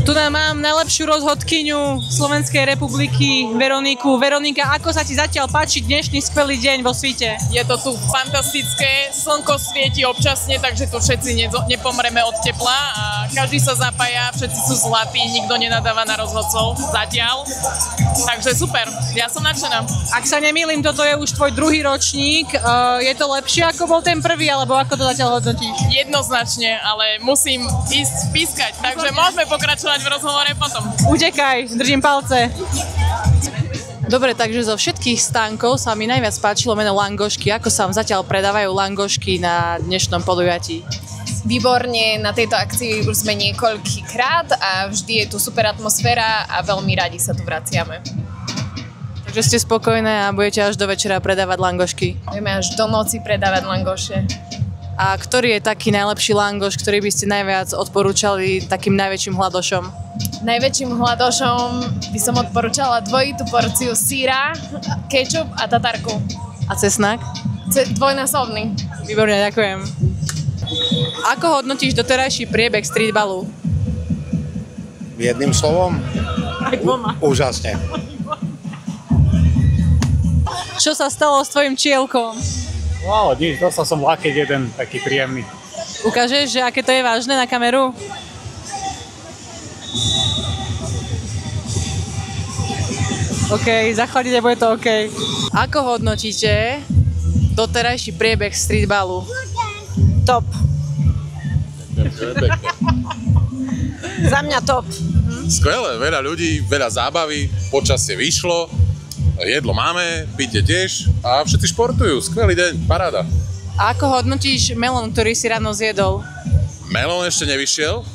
Tu mám najlepšiu rozhodkyňu Slovenskej republiky, Veroniku. Veronika, ako sa ti zatiaľ páči dnešný skvelý deň vo svite? Je to tu fantastické, slnko svieti občasne, takže tu všetci nepomreme od tepla a každý sa zapája, všetci sú zlatí, nikto nenadáva na rozhodcov zatiaľ. Takže super, ja som nadšená. Ak sa nemýlim, toto je už tvoj druhý ročník. Je to lepšie ako bol ten prvý, alebo ako to zatiaľ hodnotíš? Jednoznačne, ale musím ísť pískať, takže môžeme pokračovať v rozhovore potom. Utekaj, držím palce. Dobre, takže zo všetkých stánkov sa mi najviac páčilo meno langošky. Ako sa vám zatiaľ predávajú langošky na dnešnom podujatí? Výborne, na tejto akcii už sme niekoľkýkrát a vždy je tu super atmosféra a veľmi radi sa tu vraciame. Takže ste spokojné a budete až do večera predávať langošky? Budeme až do noci predávať langoše. A ktorý je taký najlepší langoš, ktorý by ste najviac odporúčali takým najväčším hladošom? Najväčším hladošom by som odporúčala dvojitú porciu syra, kečup a tatarku. A cesnak? Dvojnásobný. Výborne, ďakujem. Ako hodnotíš doterajší priebeh streetballu? Jedným slovom? Aj dvoma. Úžasne. Čo sa stalo s tvojim čielkom? Wow, nič, dostal som lakeť jeden, taký príjemný. Ukážeš, že aké to je vážne na kameru? OK, zachladíte, bude to OK. Ako hodnotíte doterajší priebeh streetballu? Top. Za mňa top. Skvelé, veľa ľudí, veľa zábavy, počasie vyšlo, jedlo máme, pitie tiež a všetci športujú. Skvelý deň, paráda. A ako hodnotíš melón, ktorý si ráno zjedol? Melón ešte nevyšiel.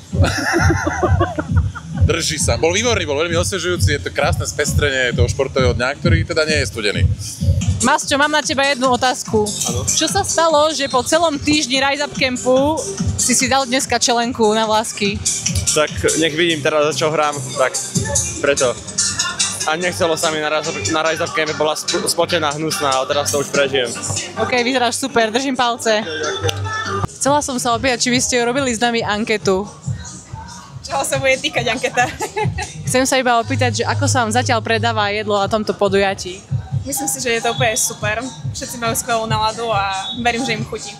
Drží sa. Bol výborný, bol veľmi osvežujúci, je to krásne spestrenie toho športového dňa, ktorý teda nie je studený. Masťo, mám na teba jednu otázku. Ano. Čo sa stalo, že po celom týždni Rise Up Campu si dal dneska čelenku na vlásky? Tak nech vidím teraz, za čo hrám, tak preto. A nechcelo sa mi na Rise Up Campe, bola spotená, hnusná, ale teraz to už prežijem. OK, vyzeráš super, držím palce. Chcela som sa opýtať, či vy ste robili s nami anketu. Čoho sa bude týkať anketa? Chcem sa iba opýtať, že ako sa vám zatiaľ predáva jedlo na tomto podujatí? Myslím si, že je to úplne super. Všetci majú skvelú náladu a verím, že im chutí.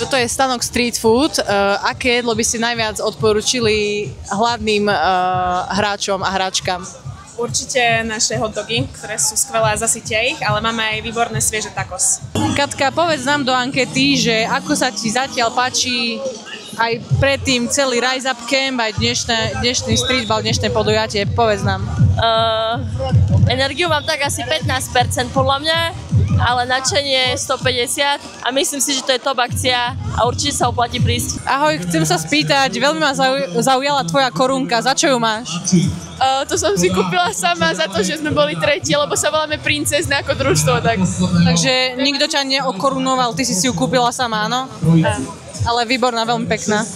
Toto je stanok street food. Aké jedlo by ste najviac odporúčili hladným hráčom a hráčkam? Určite naše hotdogy, ktoré sú skvelé a zasytia ich, ale máme aj výborné svieže tacos. Katka, povedz nám do ankety, že ako sa ti zatiaľ páči aj predtým celý Rise Up Camp, aj dnešný streetball, dnešné podujatie. Povedz nám. Energiu mám tak asi 15% podľa mňa, ale nadšenie 150 a myslím si, že to je top akcia a určite sa oplatí prísť. Ahoj, chcem sa spýtať, veľmi ma zaujala tvoja korunka, za čo ju máš? To som si kúpila sama za to, že sme boli tretí, lebo sa voláme princezne ako družstvo. Takže nikto ťa neokorunoval, ty si ju kúpila sama, áno? Ale výborná, veľmi pekná.